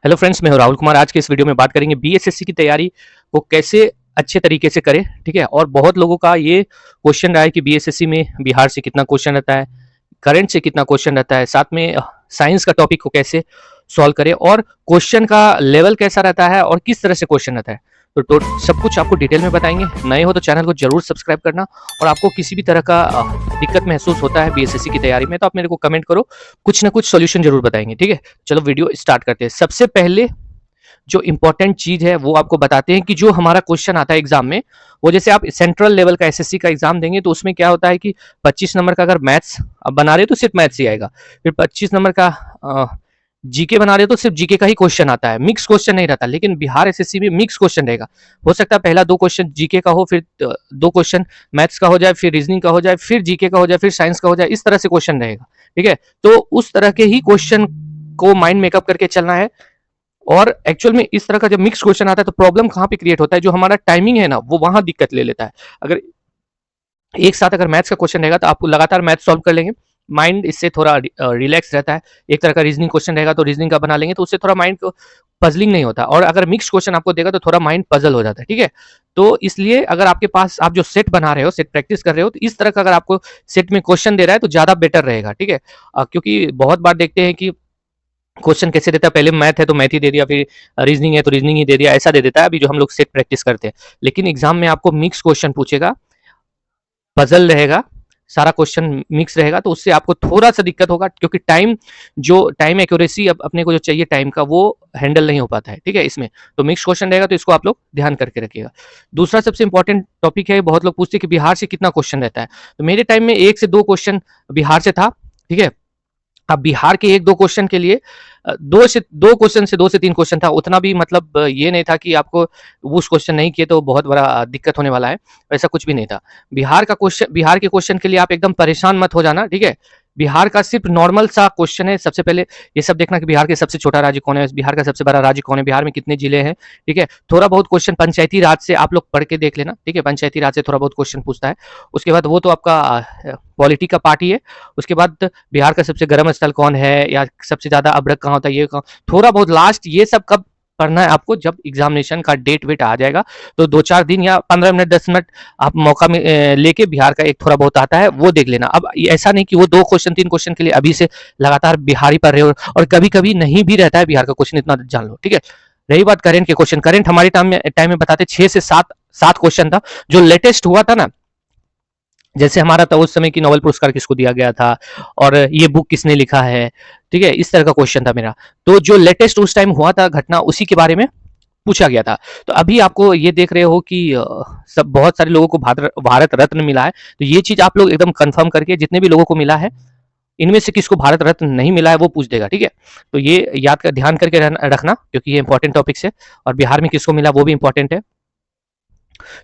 Hello friends, मैं हूं राहुल कुमार। आज के इस वीडियो में बात करेंगे बीएसएससी की तैयारी को कैसे अच्छे तरीके से करें। ठीक है, और बहुत लोगों का ये क्वेश्चन रहा है कि बीएसएससी में बिहार से कितना क्वेश्चन रहता है, करंट से कितना क्वेश्चन रहता है, साथ में साइंस का टॉपिक को कैसे सॉल्व करें और क्वेश्चन का लेवल कैसा रहता है और किस तरह से क्वेश्चन रहता है। तो सब कुछ आपको डिटेल में बताएंगे। नए हो तो चैनल को जरूर सब्सक्राइब करना, और आपको किसी भी तरह का दिक्कत महसूस होता है बीएसएससी की तैयारी में तो आप मेरे को कमेंट करो, कुछ ना कुछ सोल्यूशन जरूर बताएंगे। ठीक है, चलो वीडियो स्टार्ट करते हैं। सबसे पहले जो इंपॉर्टेंट चीज है वो आपको बताते हैं कि जो हमारा क्वेश्चन आता है एग्जाम में, वो जैसे आप सेंट्रल लेवल का एसएससी का एग्जाम देंगे तो उसमें क्या होता है कि 25 नंबर का अगर मैथ्स आप बना रहे हो तो सिर्फ मैथ्स ही आएगा। फिर 25 नंबर का जीके बना रहे हो तो सिर्फ जीके का ही क्वेश्चन आता है, मिक्स क्वेश्चन नहीं रहता। लेकिन बिहार एसएससी में मिक्स क्वेश्चन रहेगा। हो सकता है पहला 2 क्वेश्चन जीके का हो, फिर 2 क्वेश्चन मैथ्स का हो जाए, फिर रीजनिंग का हो जाए, फिर जीके का हो जाए, फिर साइंस का हो जाए। इस तरह से क्वेश्चन रहेगा। ठीक है, तो उस तरह के ही क्वेश्चन को माइंड मेकअप करके चलना है। और एक्चुअल में इस तरह का जब मिक्स क्वेश्चन आता है तो प्रॉब्लम कहां पे क्रिएट होता है, जो हमारा टाइमिंग है ना वो वहां दिक्कत ले लेता है। अगर एक साथ अगर मैथ्स का क्वेश्चन रहेगा तो आप लगातार मैथ सॉल्व कर लेंगे, माइंड इससे थोड़ा रिलैक्स रहता है। एक तरह का रीजनिंग क्वेश्चन रहेगा तो रीजनिंग का बना लेंगे तो उससे थोड़ा माइंड को पजलिंग नहीं होता। और अगर मिक्स क्वेश्चन आपको देगा तो थोड़ा माइंड पजल हो जाता है। ठीक है, तो इसलिए अगर आपके पास आप जो सेट बना रहे हो, सेट प्रैक्टिस कर रहे हो, तो इस तरह का अगर आपको सेट में क्वेश्चन दे रहा है तो ज्यादा बेटर रहेगा। ठीक है, क्योंकि बहुत बार देखते हैं कि क्वेश्चन कैसे देता है, पहले मैथ है तो मैथ ही दे दिया, फिर रीजनिंग है तो रीजनिंग ही दे दिया, ऐसा दे देता है अभी जो हम लोग सेट प्रैक्टिस करते हैं। लेकिन एग्जाम में आपको मिक्स क्वेश्चन पूछेगा, पजल रहेगा, सारा क्वेश्चन मिक्स रहेगा, तो उससे आपको थोड़ा सा दिक्कत होगा, क्योंकि टाइम एक्यूरेसी अपने को जो चाहिए टाइम का वो हैंडल नहीं हो पाता है। ठीक है, इसमें तो मिक्स क्वेश्चन रहेगा, तो इसको आप लोग ध्यान करके रखिएगा। दूसरा सबसे इंपॉर्टेंट टॉपिक है, बहुत लोग पूछते हैं कि बिहार से कितना क्वेश्चन रहता है। तो मेरे टाइम में 1 से 2 क्वेश्चन बिहार से था। ठीक है, अब बिहार के 1-2 क्वेश्चन के लिए 2 क्वेश्चन से 2 से 3 क्वेश्चन था, उतना भी मतलब ये नहीं था कि आपको उस क्वेश्चन नहीं किए तो बहुत बड़ा दिक्कत होने वाला है, वैसा कुछ भी नहीं था। बिहार के क्वेश्चन के लिए आप एकदम परेशान मत हो जाना। ठीक है, बिहार का सिर्फ नॉर्मल सा क्वेश्चन है। सबसे पहले ये सब देखना कि बिहार के सबसे छोटा राज्य कौन है, बिहार का सबसे बड़ा राज्य कौन है, बिहार में कितने जिले हैं। ठीक है, थोड़ा बहुत क्वेश्चन पंचायती राज से आप लोग पढ़ के देख लेना। ठीक है, पंचायती राज से थोड़ा बहुत क्वेश्चन पूछता है। उसके बाद वो तो आपका पॉलिटी का पार्ट ही है। उसके बाद बिहार का सबसे गर्म स्थल कौन है, या सबसे ज्यादा अभ्रक कहाँ होता है, ये थोड़ा बहुत लास्ट ये सब कब पढ़ना है आपको, जब एग्जामिनेशन का डेट वेट आ जाएगा तो 2-4 दिन या 15 मिनट 10 मिनट आप मौका में लेके बिहार का एक थोड़ा बहुत आता है वो देख लेना। अब ऐसा नहीं कि वो 2 क्वेश्चन 3 क्वेश्चन के लिए अभी से लगातार बिहारी पढ़ रहे हो, और कभी कभी नहीं भी रहता है बिहार का क्वेश्चन, इतना जान लो। ठीक है, रही बात करेंट के क्वेश्चन, करंट हमारे टाइम में बताते 6 से 7 क्वेश्चन था। जो लेटेस्ट हुआ था ना, जैसे हमारा था उस समय की नोबेल पुरस्कार किसको दिया गया था, और ये बुक किसने लिखा है। ठीक है, इस तरह का क्वेश्चन था मेरा। तो जो लेटेस्ट उस टाइम हुआ था घटना, उसी के बारे में पूछा गया था। तो अभी आपको ये देख रहे हो कि सब बहुत सारे लोगों को भारत रत्न मिला है, तो ये चीज आप लोग एकदम कंफर्म करके, जितने भी लोगों को मिला है इनमें से किसको भारत रत्न नहीं मिला है वो पूछ देगा। ठीक है, तो ये याद कर ध्यान करके रखना, क्योंकि ये इंपॉर्टेंट टॉपिक्स है। और बिहार में किसको मिला वो भी इंपॉर्टेंट है,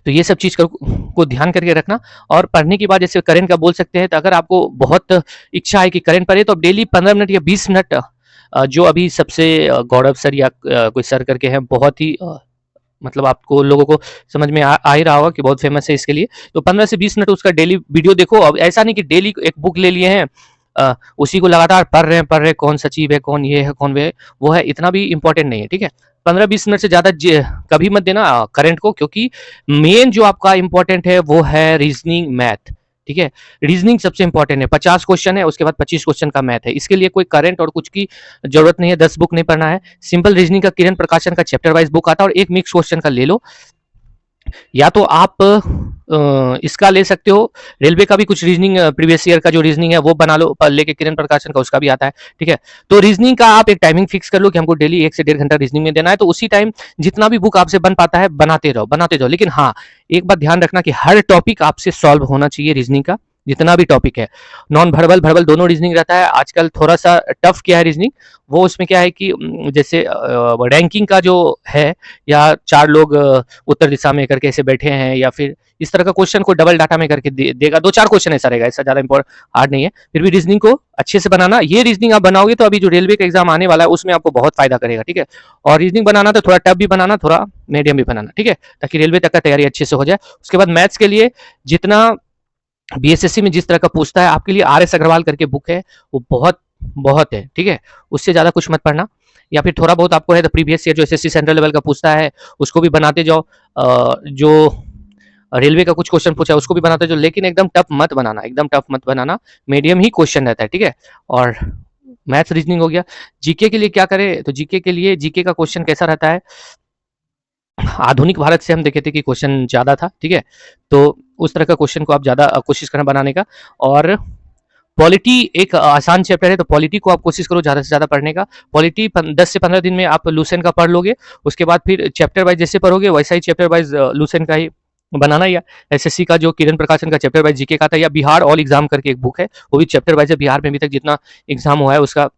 तो ये सब चीज को ध्यान करके रखना। और पढ़ने के बाद जैसे करंट का बोल सकते हैं, तो अगर आपको बहुत इच्छा है कि करंट पढ़े तो आप डेली 15 मिनट या 20 मिनट, जो अभी सबसे गौरव सर या कोई सर करके हैं, बहुत ही मतलब आपको लोगों को समझ में आ ही रहा होगा कि बहुत फेमस है इसके लिए। तो 15 से 20 मिनट उसका डेली वीडियो देखो। अब ऐसा नहीं कि डेली एक बुक ले लिए हैं, उसी को लगातार पढ़ रहे कौन सचिव है, कौन ये है, कौन वो है, इतना भी इंपॉर्टेंट नहीं है। ठीक है, 15-20 मिनट से ज्यादा कभी मत देना करंट को, क्योंकि मेन जो आपका इंपॉर्टेंट है वो है रीजनिंग मैथ। ठीक है, रीजनिंग सबसे इंपॉर्टेंट है। 50 क्वेश्चन है, उसके बाद 25 क्वेश्चन का मैथ है। इसके लिए कोई करंट और कुछ की जरूरत नहीं है, 10 बुक नहीं पढ़ना है। सिंपल रीजनिंग का किरण प्रकाशन का चैप्टर वाइज बुक आता है, और एक मिक्स क्वेश्चन का ले लो। या तो आप इसका ले सकते हो, रेलवे का भी कुछ रीजनिंग प्रीवियस ईयर का जो रीजनिंग है वो बना लो, लेके किरण प्रकाशन का उसका भी आता है। ठीक है, तो रीजनिंग का आप एक टाइमिंग फिक्स कर लो कि हमको डेली 1 से 1.5 घंटा रीजनिंग में देना है, तो उसी टाइम जितना भी बुक आपसे बन पाता है बनाते रहो। लेकिन हाँ, एक बात ध्यान रखना कि हर टॉपिक आपसे सॉल्व होना चाहिए रीजनिंग का, जितना भी टॉपिक है। नॉन भर्बल भर्बल दोनों रीजनिंग रहता है। आजकल थोड़ा सा टफ किया है रीजनिंग, वो उसमें क्या है कि जैसे रैंकिंग का जो है, या 4 लोग उत्तर दिशा में करके ऐसे बैठे हैं, या फिर इस तरह का क्वेश्चन को डबल डाटा में करके देगा। 2-4 क्वेश्चन ऐसा रहेगा, ऐसा ज्यादा इंपॉर्टेंट हार्ड नहीं है। फिर भी रीजनिंग को अच्छे से बनाना, ये रीजनिंग आप बनाओगे तो अभी जो रेलवे का एग्जाम आने वाला है उसमें आपको बहुत फायदा करेगा। ठीक है, और रीजनिंग बनाना तो थोड़ा टफ भी बनाना, थोड़ा मीडियम भी बनाना। ठीक है, ताकि रेलवे तक का तैयारी अच्छे से हो जाए। उसके बाद मैथ्स के लिए जितना बीएसएससी में जिस तरह का पूछता है, आपके लिए आर एस अग्रवाल करके बुक है, वो बहुत बहुत है। ठीक है, उससे ज्यादा कुछ मत पढ़ना। या फिर थोड़ा बहुत आपको है तो प्रीवियस ईयर जो एसएससी सेंट्रल लेवल का पूछता है उसको भी बनाते जाओ, जो रेलवे का कुछ क्वेश्चन पूछा है उसको भी बनाते जाओ, लेकिन एकदम टफ मत बनाना, एकदम टफ मत बनाना, मीडियम ही क्वेश्चन रहता है, ठीक है। और मैथ्स रीजनिंग हो गया। जीके के लिए क्या करें, तो जीके के लिए जीके का क्वेश्चन कैसा रहता है, आधुनिक भारत से हम देखे थे कि क्वेश्चन ज़्यादा था, ठीक है, तो उस तरह का क्वेश्चन को आप ज़्यादा कोशिश करना बनाने का। और पॉलिटी एक आसान चैप्टर है, तो पॉलिटी को आप कोशिश करो ज़्यादा से ज़्यादा पढ़ने का। पॉलिटी 10 से 15 दिन में आप लूसेंट का पढ़ लोगे, उसके बाद फिर चैप्टर वाइज जैसे पढ़ोगे वैसा ही चैप्टर वाइज लूसेंट का ही बनाना। या एसएससी का जो किरण प्रकाशन का चैप्टर वाइज जीके का था, या बिहार ऑल एग्जाम करके एक बुक है, वो भी चैप्टर वाइज है, बिहार में अभी तक जितना एग्जाम हुआ है उसका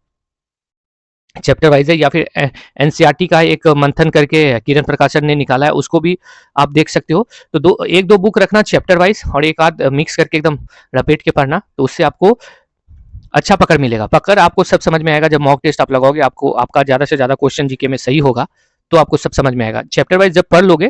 चैप्टर वाइज है। या फिर एनसीईआरटी का एक मंथन करके किरण प्रकाशन ने निकाला है, उसको भी आप देख सकते हो। तो एक दो बुक रखना चैप्टर वाइज, और एक आध मिक्स करके एकदम लपेट के पढ़ना, तो उससे आपको अच्छा पकड़ मिलेगा। पकड़ आपको सब समझ में आएगा जब मॉक टेस्ट आप लगाओगे, आपको आपका ज़्यादा से ज़्यादा क्वेश्चन जीके में सही होगा तो आपको सब समझ में आएगा। चैप्टर वाइज जब पढ़ लोगे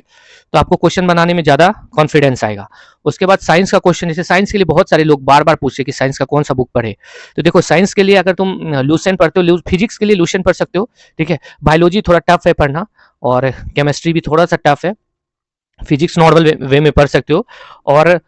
तो आपको क्वेश्चन बनाने में ज़्यादा कॉन्फिडेंस आएगा। उसके बाद साइंस का क्वेश्चन, जैसे साइंस के लिए बहुत सारे लोग बार बार पूछे कि साइंस का कौन सा बुक पढ़े, तो देखो साइंस के लिए अगर तुम लूसेंट पढ़ते हो, फिजिक्स के लिए लूसेंट पढ़ सकते हो, ठीक है। बायोलॉजी थोड़ा टफ है पढ़ना, और केमिस्ट्री भी थोड़ा सा टफ है, फिजिक्स नॉर्मल वे में पढ़ सकते हो। और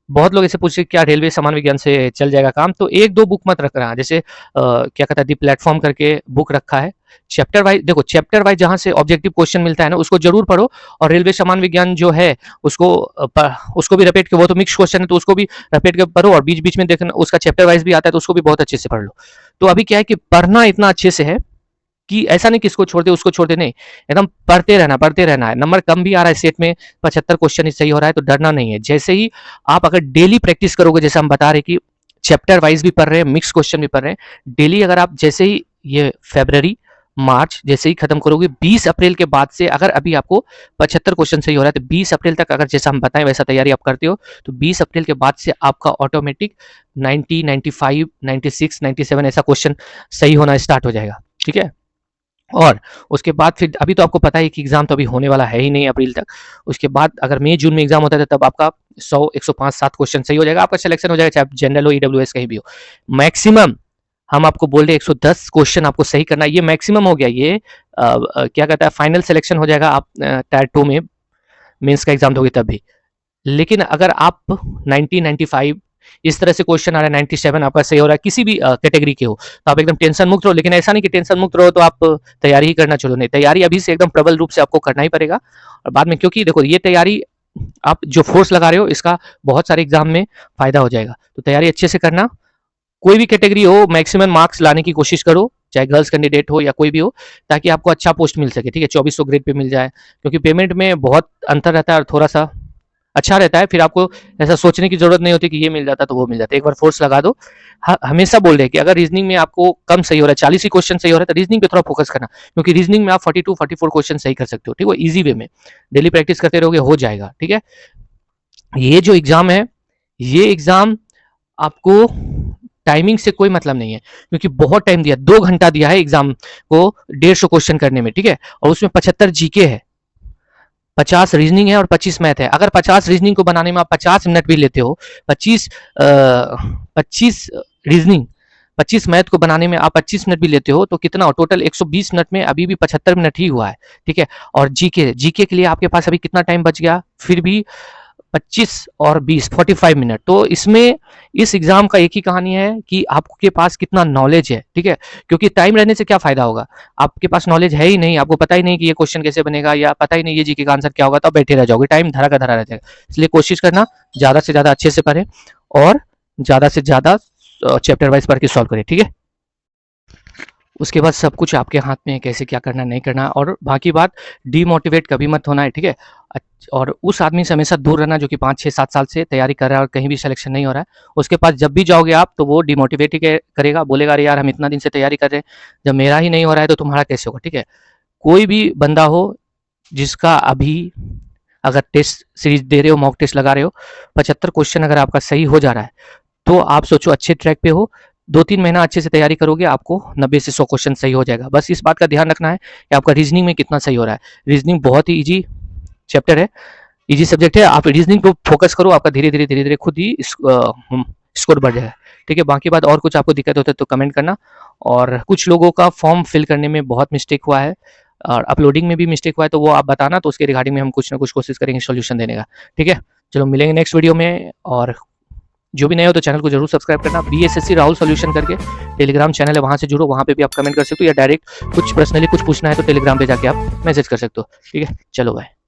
बहुत लोग ऐसे पूछे क्या रेलवे सामान्य विज्ञान से चल जाएगा काम, तो एक दो बुक मत रख रहा, जैसे क्या कहता है दी प्लेटफॉर्म करके बुक रखा है। चैप्टर वाइज देखो, चैप्टर वाइज जहां से ऑब्जेक्टिव क्वेश्चन मिलता है ना उसको जरूर पढ़ो, और रेलवे सामान्य विज्ञान जो है उसको भी रपेट के, वो तो मिक्स क्वेश्चन है तो उसको भी रपेट के पढ़ो, और बीच बीच में देखना उसका चैप्टर वाइज भी आता है तो उसको भी बहुत अच्छे से पढ़ लो। तो अभी क्या है कि पढ़ना इतना अच्छे से है कि ऐसा नहीं किसको छोड़ दे उसको छोड़ दे, नहीं, एकदम पढ़ते रहना है। नंबर कम भी आ रहा है सेट में, 75 क्वेश्चन ही सही हो रहा है, तो डरना नहीं है। जैसे ही आप अगर डेली प्रैक्टिस करोगे, जैसे हम बता रहे कि चैप्टर वाइज भी पढ़ रहे हैं, मिक्स क्वेश्चन भी पढ़ रहे हैं डेली, अगर आप जैसे ही ये फरवरी मार्च जैसे ही खत्म करोगे, 20 अप्रैल के बाद से अगर अभी आपको 75 क्वेश्चन सही हो रहा है तो 20 अप्रैल तक अगर जैसा हम बताएं वैसा तैयारी आप करते हो तो 20 अप्रैल के बाद से आपका ऑटोमेटिक 90, 95, 96, 97 ऐसा क्वेश्चन सही होना स्टार्ट हो जाएगा, ठीक है। और उसके बाद फिर अभी तो आपको पता है कि एग्जाम तो अभी होने वाला है ही नहीं अप्रैल तक, उसके बाद अगर मई जून में एग्जाम होता है तब आपका 100, 105, 7 क्वेश्चन सही हो जाएगा, आपका सिलेक्शन हो जाएगा, चाहे जनरल हो ईडब्ल्यूएस कहीं भी हो। मैक्सिमम हम आपको बोल रहे 110 क्वेश्चन आपको सही करना, ये मैक्सिमम हो गया, ये क्या कहता है फाइनल सिलेक्शन हो जाएगा आप टायर 2 में मेंस का एग्जाम दोगे तब भी। लेकिन अगर आप 90, 95 इस तरह से क्वेश्चन आ रहा है, 97 आपका सही हो रहा है, किसी भी कैटेगरी के हो, तो आप एकदम टेंशन मुक्त रहो। लेकिन ऐसा नहीं कि टेंशन मुक्त रहो तो आप तैयारी ही करना छोड़ो, नहीं, तैयारी अभी से एकदम प्रबल रूप से आपको करना ही पड़ेगा। और बाद में, क्योंकि देखो ये तैयारी आप जो फोर्स लगा रहे हो इसका बहुत सारे एग्जाम में फायदा हो जाएगा, तो तैयारी अच्छे से करना। कोई भी कैटेगरी हो मैक्सिमम मार्क्स लाने की कोशिश करो, चाहे गर्ल्स कैंडिडेट हो या कोई भी हो, ताकि आपको अच्छा पोस्ट मिल सके, ठीक है, 2400 ग्रेड पे मिल जाए, क्योंकि पेमेंट में बहुत अंतर रहता है और थोड़ा सा अच्छा रहता है, फिर आपको ऐसा सोचने की जरूरत नहीं होती कि ये मिल जाता तो वो मिल जाता, एक बार फोर्स लगा दो। हमेशा बोल रहे हैं कि अगर रीजनिंग में आपको कम सही हो रहा है, 40 ही क्वेश्चन सही हो रहा है, तो रीजनिंग पे थोड़ा फोकस करना, क्योंकि रीजनिंग में आप 42, 44 क्वेश्चन सही कर सकते हो, ठीक है, इजी वे में डेली प्रैक्टिस करते रहोगे हो जाएगा, ठीक है। ये जो एग्जाम है, ये एग्जाम आपको टाइमिंग से कोई मतलब नहीं है, क्योंकि बहुत टाइम दिया, 2 घंटा दिया है एग्जाम को 150 क्वेश्चन करने में, ठीक है, और उसमें 75 जीके है, 50 रीजनिंग है और 25 मैथ है। अगर 50 रीजनिंग को बनाने में आप 50 मिनट भी लेते हो, 25 रीजनिंग, 25 मैथ को बनाने में आप 25 मिनट भी लेते हो, तो कितना हो टोटल 120 मिनट में अभी भी 75 मिनट ही हुआ है, ठीक है। और जीके के लिए आपके पास अभी कितना टाइम बच गया, फिर भी 25 और 20 45 मिनट। तो इसमें इस एग्जाम का एक ही कहानी है कि आपके पास कितना नॉलेज है, ठीक है, क्योंकि टाइम रहने से क्या फायदा होगा, आपके पास नॉलेज है ही नहीं, आपको पता ही नहीं कि ये क्वेश्चन कैसे बनेगा, या पता ही नहीं ये जीके का आंसर क्या होगा, तो आप बैठे रह जाओगे, टाइम धरा का धरा रह जाएगा। इसलिए कोशिश करना ज्यादा से ज्यादा अच्छे से पढ़ें और ज्यादा से ज्यादा चैप्टर वाइज पढ़ के सॉल्व करें, ठीक है। उसके बाद सब कुछ आपके हाथ में है, कैसे क्या करना नहीं करना, और बाकी बात डीमोटिवेट कभी मत होना है, ठीक है। और उस आदमी से हमेशा दूर रहना जो कि 5, 6, 7 साल से तैयारी कर रहा है और कहीं भी सिलेक्शन नहीं हो रहा है। उसके पास जब भी जाओगे आप तो वो डिमोटिवेट ही करेगा, बोलेगा अरे यार हम इतना दिन से तैयारी कर रहे हैं, जब मेरा ही नहीं हो रहा है तो तुम्हारा कैसे होगा, ठीक है। कोई भी बंदा हो जिसका अभी अगर टेस्ट सीरीज दे रहे हो, मॉक टेस्ट लगा रहे हो, 75 क्वेश्चन अगर आपका सही हो जा रहा है तो आप सोचो अच्छे ट्रैक पे हो, 2-3 महीना अच्छे से तैयारी करोगे, आपको 90 से 100 क्वेश्चन सही हो जाएगा। बस इस बात का ध्यान रखना है कि आपका रीजनिंग में कितना सही हो रहा है। रीजनिंग बहुत ही इजी चैप्टर है, इजी सब्जेक्ट है, आप रीजनिंग को फोकस करो, आपका धीरे धीरे खुद ही स्कोर बढ़ जाएगा, ठीक है। बाकी बात और कुछ आपको दिक्कत होता है तो कमेंट करना। और कुछ लोगों का फॉर्म फिल करने में बहुत मिस्टेक हुआ है और अपलोडिंग में भी मिस्टेक हुआ है, तो वो आप बताना, तो उसके रिगार्डिंग में हम कुछ ना कुछ कोशिश करेंगे सॉल्यूशन देने का, ठीक है। चलो मिलेंगे नेक्स्ट वीडियो में। और जो भी नए हो तो चैनल को जरूर सब्सक्राइब करना। BSSC राहुल सॉल्यूशन करके टेलीग्राम चैनल है, वहाँ से जुड़ो, वहाँ पे भी आप कमेंट कर सकते हो, या डायरेक्ट कुछ पर्सनली कुछ पूछना है तो टेलीग्राम पे जाके आप मैसेज कर सकते हो, ठीक है। चलो बाय।